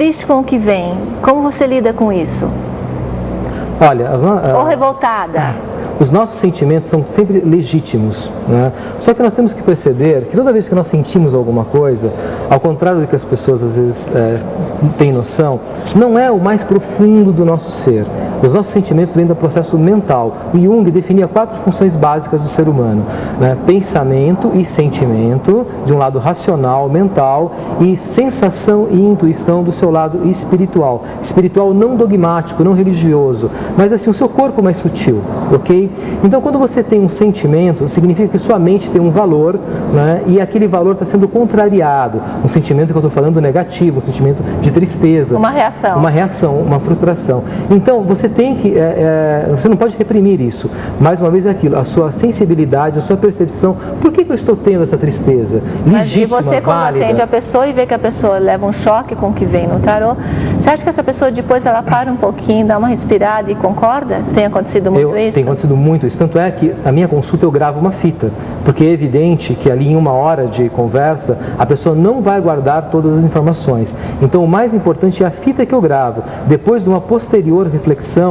triste com o que vem, como você lida com isso? Olha, ou revoltada? Os nossos sentimentos são sempre legítimos, né? Só que nós temos que perceber que toda vez que nós sentimos alguma coisa, ao contrário do que as pessoas às vezes têm noção, não é o mais profundo do nosso ser. Os nossos sentimentos vêm do processo mental. O Jung definia 4 funções básicas do ser humano, né? Pensamento e sentimento, de um lado racional, mental, e sensação e intuição do seu lado espiritual. Espiritual não dogmático, não religioso, mas assim, o seu corpo mais sutil, ok? Então, quando você tem um sentimento, significa que sua mente tem um valor, né? E aquele valor está sendo contrariado. Um sentimento que eu estou falando negativo, um sentimento de tristeza. Uma reação. Uma reação, uma frustração. Então, você tem que, você não pode reprimir isso. Mais uma vez é aquilo, a sua sensibilidade, a sua percepção. Por que eu estou tendo essa tristeza? Legítima, mas e você, quando válida. atende a pessoa e vê que a pessoa leva um choque com o que vem no tarô, você acha que essa pessoa depois ela para um pouquinho, dá uma respirada e concorda? Tem acontecido muito isso? Tem acontecido muito isso. Tanto é que a minha consulta eu gravo uma fita. Porque é evidente que ali em 1 hora de conversa, a pessoa não vai guardar todas as informações. Então o mais importante é a fita que eu gravo. Depois de uma posterior reflexão,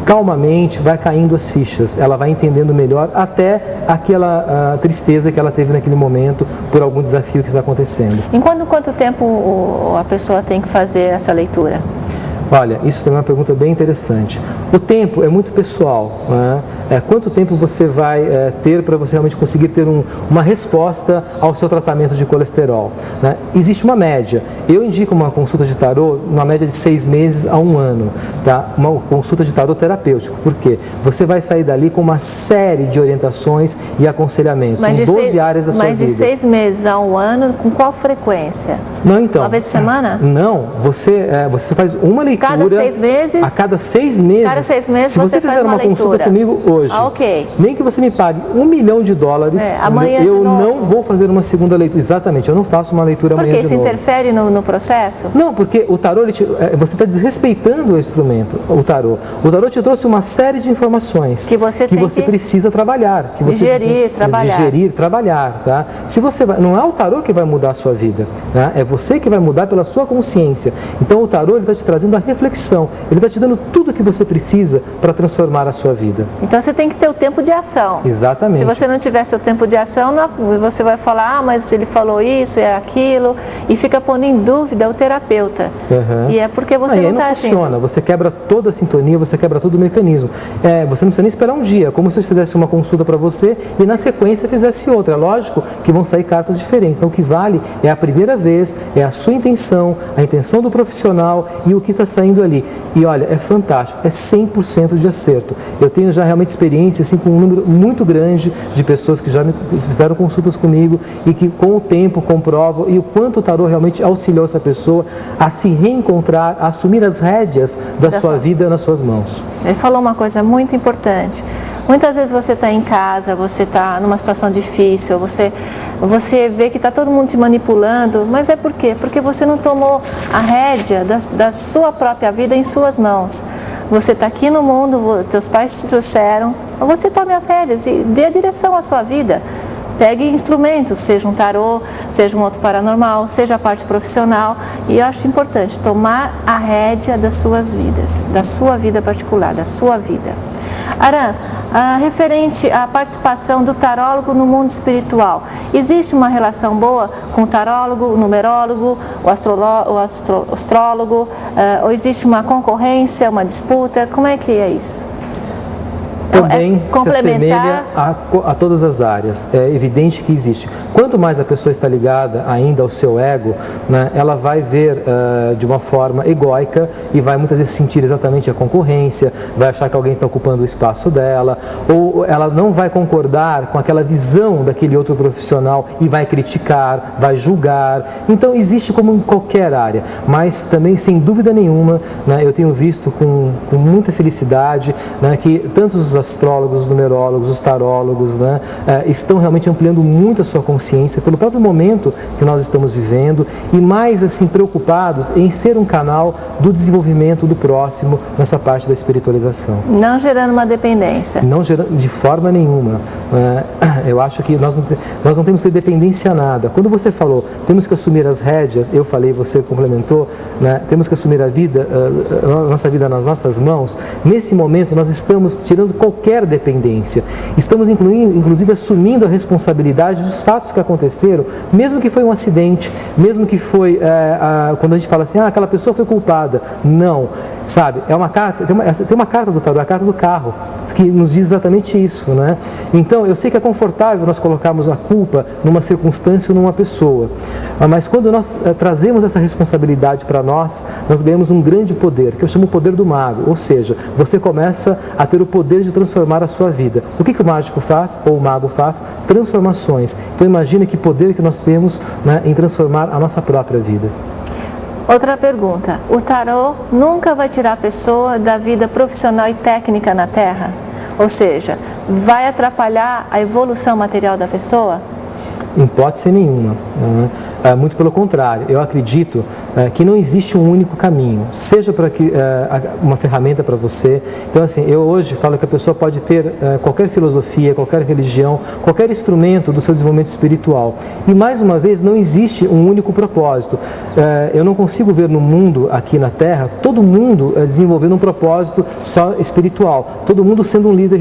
calmamente vai caindo as fichas, ela vai entendendo melhor até aquela tristeza que ela teve naquele momento por algum desafio que está acontecendo. Em quanto tempo a pessoa tem que fazer essa leitura? Olha, isso também é uma pergunta bem interessante. O tempo é muito pessoal, né? Quanto tempo você vai ter para você realmente conseguir ter uma resposta ao seu tratamento de colesterol, né? Existe uma média. Eu indico uma consulta de tarô na média de 6 meses a 1 ano, tá? Uma consulta de tarô terapêutico. Por quê? Você vai sair dali com uma série de orientações e aconselhamentos em 12 áreas da sua vida. Mas de 6 meses a 1 ano, com qual frequência? Não, então. Uma vez por semana? Não, você faz uma leitura. Cada 6 meses? A cada 6 meses. Cada 6 meses se você fizer uma consulta comigo hoje, ok. Nem que você me pague $1 milhão, amanhã eu não vou fazer uma segunda leitura. Exatamente, eu não faço uma leitura amanhã de novo. Porque isso interfere no processo? Não, porque o tarô, você está desrespeitando o instrumento, o tarô. O tarô te trouxe uma série de informações que você precisa trabalhar. Que você digerir, trabalhar, tá? Se você não é o tarô que vai mudar a sua vida, né? É você que vai mudar pela sua consciência. Então o tarô está te trazendo a reflexão, ele está te dando tudo o que você precisa para transformar a sua vida. Então você tem que ter o tempo de ação. Exatamente. Se você não tiver seu tempo de ação, você vai falar, mas ele falou isso, é aquilo, e fica pondo em dúvida o terapeuta. Uhum. E é porque você não está agindo. Funciona, você quebra toda a sintonia, você quebra todo o mecanismo. Você não precisa nem esperar um dia, como se eu fizesse uma consulta para você e na sequência fizesse outra. É lógico que vão sair cartas diferentes. Então o que vale é a primeira vez, é a sua intenção, a intenção do profissional e o que está saindo ali. E olha, é fantástico, é 100% de acerto. Eu tenho já realmente experiência assim, com um número muito grande de pessoas que já fizeram consultas comigo e que com o tempo comprovam e o quanto o tarô realmente auxiliou essa pessoa a se reencontrar, a assumir as rédeas da sua vida nas suas mãos. Ele falou uma coisa muito importante. Muitas vezes você está em casa, você está numa situação difícil, você vê que está todo mundo te manipulando, mas é por quê? Porque você não tomou a rédea da sua própria vida em suas mãos. Você está aqui no mundo, teus pais te trouxeram, você tome as rédeas e dê a direção à sua vida. Pegue instrumentos, seja um tarô, seja um outro paranormal, seja a parte profissional. E eu acho importante tomar a rédea das suas vidas, da sua vida particular, da sua vida. Aran, referente à participação do tarólogo no mundo espiritual, existe uma relação boa com o tarólogo, o numerólogo, o astrólogo, ou existe uma concorrência, uma disputa? Como é que é isso? Também se assemelha a todas as áreas. É evidente que existe. Quanto mais a pessoa está ligada ainda ao seu ego, né, ela vai ver de uma forma egóica e vai muitas vezes sentir exatamente a concorrência, vai achar que alguém está ocupando o espaço dela, ou ela não vai concordar com aquela visão daquele outro profissional e vai criticar, vai julgar. Então existe como em qualquer área, mas também sem dúvida nenhuma, né, eu tenho visto com muita felicidade, né, que tanto os astrólogos, os numerólogos, os tarólogos, né, estão realmente ampliando muito a sua consciência pelo próprio momento que nós estamos vivendo e mais assim preocupados em ser um canal do desenvolvimento do próximo nessa parte da espiritualização. Não gerando uma dependência. Não gerando de forma nenhuma. Eu acho que nós não temos que ter dependência a nada. Quando você falou, temos que assumir as rédeas, eu falei, você complementou, né? Temos que assumir a nossa vida nas nossas mãos. Nesse momento nós estamos tirando qualquer dependência. Estamos inclusive assumindo a responsabilidade dos fatos que aconteceram, mesmo que foi um acidente, mesmo que foi, quando a gente fala assim, aquela pessoa foi culpada. Não, sabe, é uma carta, tem uma carta do tarô, a carta do carro, que nos diz exatamente isso, né? Então, eu sei que é confortável nós colocarmos a culpa numa circunstância ou numa pessoa, mas quando nós trazemos essa responsabilidade para nós ganhamos um grande poder, que eu chamo o poder do mago, ou seja, você começa a ter o poder de transformar a sua vida. O que o mágico faz, ou o mago faz? Transformações. Então, imagine que poder que nós temos, né, em transformar a nossa própria vida. Outra pergunta, o tarô nunca vai tirar a pessoa da vida profissional e técnica na Terra? Ou seja, vai atrapalhar a evolução material da pessoa? Em hipótese nenhuma, né? Muito pelo contrário, eu acredito que não existe um único caminho, seja para que uma ferramenta para você. Então, assim, eu hoje falo que a pessoa pode ter qualquer filosofia, qualquer religião, qualquer instrumento do seu desenvolvimento espiritual. E, mais uma vez, não existe um único propósito. Eu não consigo ver no mundo, aqui na Terra, todo mundo desenvolvendo um propósito só espiritual, todo mundo sendo um líder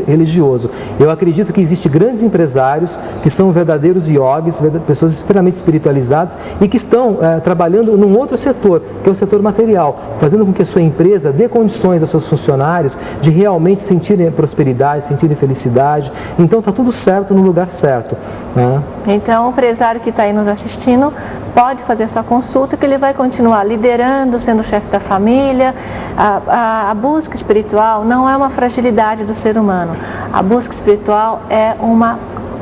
religioso. Eu acredito que existem grandes empresários que são verdadeiros yogis, pessoas extremamente espiritualizadas e que estão trabalhando num outro setor, que é o setor material, fazendo com que a sua empresa dê condições aos seus funcionários de realmente sentirem prosperidade, sentirem felicidade. Então está tudo certo no lugar certo, né? Então o empresário que está aí nos assistindo pode fazer sua consulta, que ele vai continuar liderando, sendo o chefe da família. A busca espiritual não é uma fragilidade do ser humano. A busca espiritual é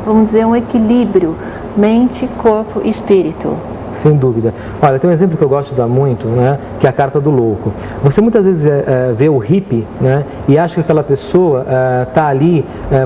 vamos dizer, um equilíbrio mente, corpo e espírito. Sem dúvida. Olha, tem um exemplo que eu gosto de dar muito, né, que é a carta do louco. Você muitas vezes vê o hippie, né, e acha que aquela pessoa está ali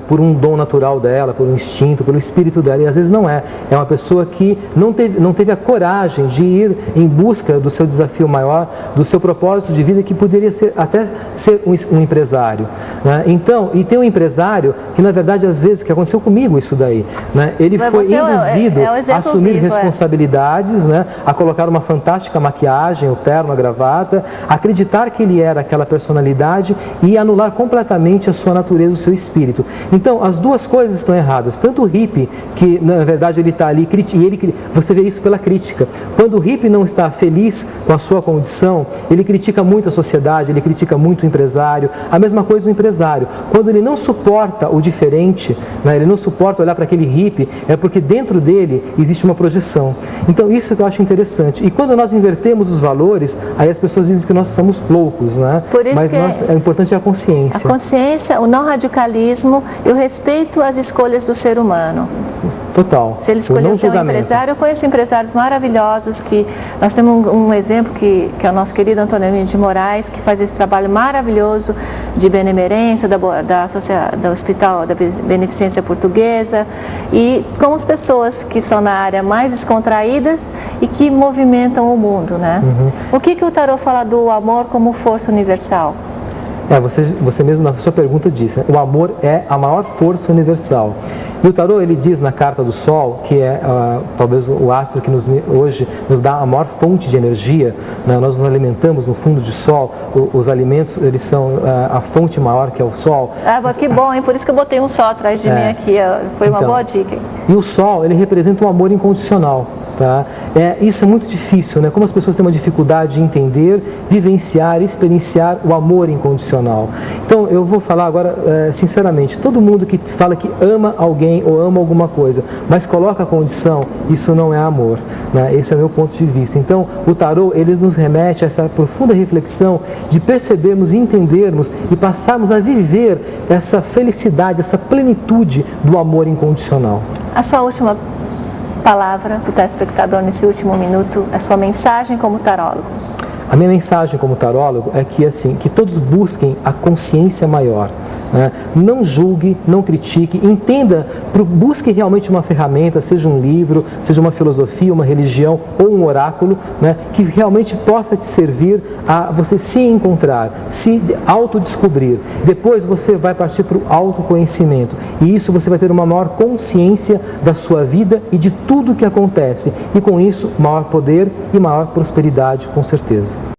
por um dom natural dela, por um instinto, pelo espírito dela, e às vezes não é. É uma pessoa que não teve a coragem de ir em busca do seu desafio maior, do seu propósito de vida, que poderia até ser um empresário, né? Então, e tem um empresário que, na verdade, às vezes, que aconteceu comigo isso daí, né, ele foi induzido a assumir responsabilidades, né, a colocar uma fantástica maquiagem, o terno, a gravata, acreditar que ele era aquela personalidade e anular completamente a sua natureza, o seu espírito. Então, as duas coisas estão erradas. Tanto o hippie, que na verdade ele está ali, e você vê isso pela crítica. Quando o hippie não está feliz com a sua condição, ele critica muito a sociedade, ele critica muito o empresário. A mesma coisa o empresário. Quando ele não suporta o diferente, né, ele não suporta olhar para aquele hippie, é porque dentro dele existe uma projeção. Então, isso que eu acho interessante. E quando nós invertemos os valores, aí as pessoas dizem que nós somos loucos, né? Por isso mas é importante a consciência. A consciência, o não radicalismo e o respeito às escolhas do ser humano. Total. Se ele escolher ser um empresário, eu conheço empresários maravilhosos, que nós temos um exemplo que é o nosso querido Antônio Hermínio de Moraes, que faz esse trabalho maravilhoso de benemerência, do Hospital da Beneficência Portuguesa, e com as pessoas que são na área mais descontraídas e que movimentam o mundo, né? Uhum. O que o tarô fala do amor como força universal? Você mesmo na sua pergunta disse, né? O amor é a maior força universal. E o tarô, ele diz na carta do Sol, que é talvez o astro que hoje nos dá a maior fonte de energia, né? Nós nos alimentamos no fundo de Sol, os alimentos, eles são a fonte maior, que é o Sol. Que bom, hein? Por isso que eu botei um Sol atrás de mim aqui, foi uma boa dica. E o Sol, ele representa um amor incondicional. Tá? Isso é muito difícil, né? Como as pessoas têm uma dificuldade de entender, vivenciar, experienciar o amor incondicional. Então, eu vou falar agora, sinceramente, todo mundo que fala que ama alguém ou ama alguma coisa, mas coloca a condição, isso não é amor, né? Esse é o meu ponto de vista. Então, o tarô, ele nos remete a essa profunda reflexão de percebermos, entendermos e passarmos a viver essa felicidade, essa plenitude do amor incondicional. A sua última palavra para o telespectador nesse último minuto, a sua mensagem como tarólogo. A minha mensagem como tarólogo é que, assim, que todos busquem a consciência maior, né? Não julgue, não critique, entenda, busque realmente uma ferramenta, seja um livro, seja uma filosofia, uma religião ou um oráculo, né? Que realmente possa te servir a você se encontrar, se autodescobrir. Depois você vai partir para o autoconhecimento e isso você vai ter uma maior consciência da sua vida e de tudo que acontece e com isso maior poder e maior prosperidade, com certeza.